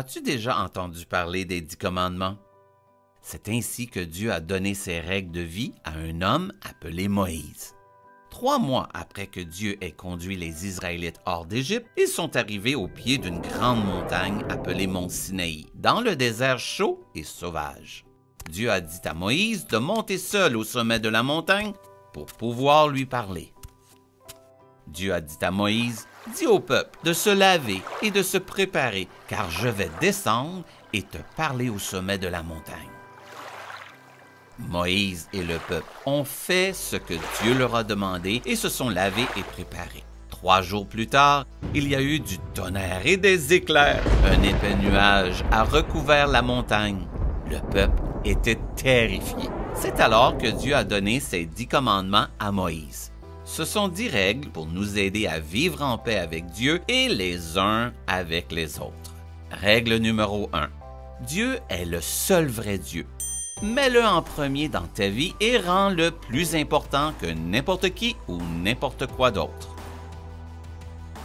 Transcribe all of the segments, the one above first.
As-tu déjà entendu parler des 10 commandements? C'est ainsi que Dieu a donné ses règles de vie à un homme appelé Moïse. 3 mois après que Dieu ait conduit les Israélites hors d'Égypte, ils sont arrivés au pied d'une grande montagne appelée Mont Sinaï, dans le désert chaud et sauvage. Dieu a dit à Moïse de monter seul au sommet de la montagne pour pouvoir lui parler. Dieu a dit à Moïse, « Dis au peuple de se laver et de se préparer, car je vais descendre et te parler au sommet de la montagne. » Moïse et le peuple ont fait ce que Dieu leur a demandé et se sont lavés et préparés. 3 jours plus tard, il y a eu du tonnerre et des éclairs. Un épais nuage a recouvert la montagne. Le peuple était terrifié. C'est alors que Dieu a donné ses 10 commandements à Moïse. Ce sont 10 règles pour nous aider à vivre en paix avec Dieu et les uns avec les autres. Règle numéro 1. Dieu est le seul vrai Dieu. Mets-le en premier dans ta vie et rends-le plus important que n'importe qui ou n'importe quoi d'autre.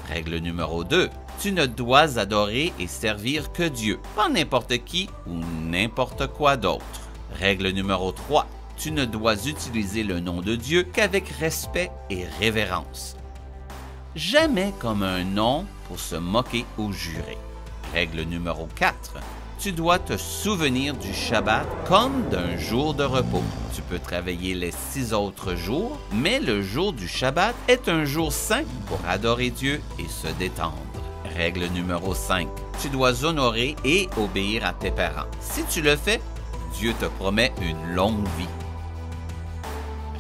Règle numéro 2. Tu ne dois adorer et servir que Dieu, pas n'importe qui ou n'importe quoi d'autre. Règle numéro 3. Tu ne dois utiliser le nom de Dieu qu'avec respect et révérence. Jamais comme un nom pour se moquer ou jurer. Règle numéro 4. Tu dois te souvenir du Shabbat comme d'un jour de repos. Tu peux travailler les 6 autres jours, mais le jour du Shabbat est un jour saint pour adorer Dieu et se détendre. Règle numéro 5. Tu dois honorer et obéir à tes parents. Si tu le fais, Dieu te promet une longue vie.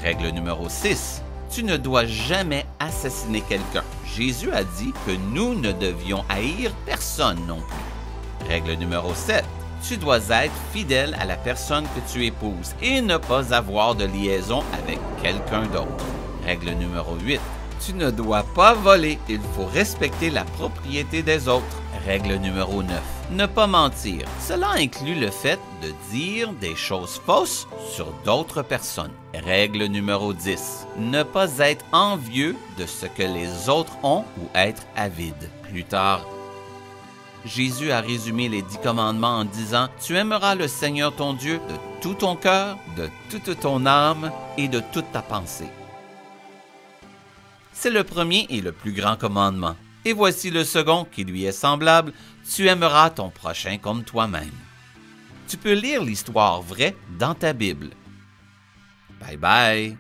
Règle numéro 6. Tu ne dois jamais assassiner quelqu'un. Jésus a dit que nous ne devions haïr personne non plus. Règle numéro 7. Tu dois être fidèle à la personne que tu épouses et ne pas avoir de liaison avec quelqu'un d'autre. Règle numéro 8. Tu ne dois pas voler. Il faut respecter la propriété des autres. Règle numéro 9. Ne pas mentir. Cela inclut le fait de dire des choses fausses sur d'autres personnes. Règle numéro 10. Ne pas être envieux de ce que les autres ont ou être avide. Plus tard, Jésus a résumé les 10 commandements en disant « Tu aimeras le Seigneur ton Dieu de tout ton cœur, de toute ton âme et de toute ta pensée. » C'est le premier et le plus grand commandement. Et voici le second qui lui est semblable, « Tu aimeras ton prochain comme toi-même. » Tu peux lire l'histoire vraie dans ta Bible. Bye bye!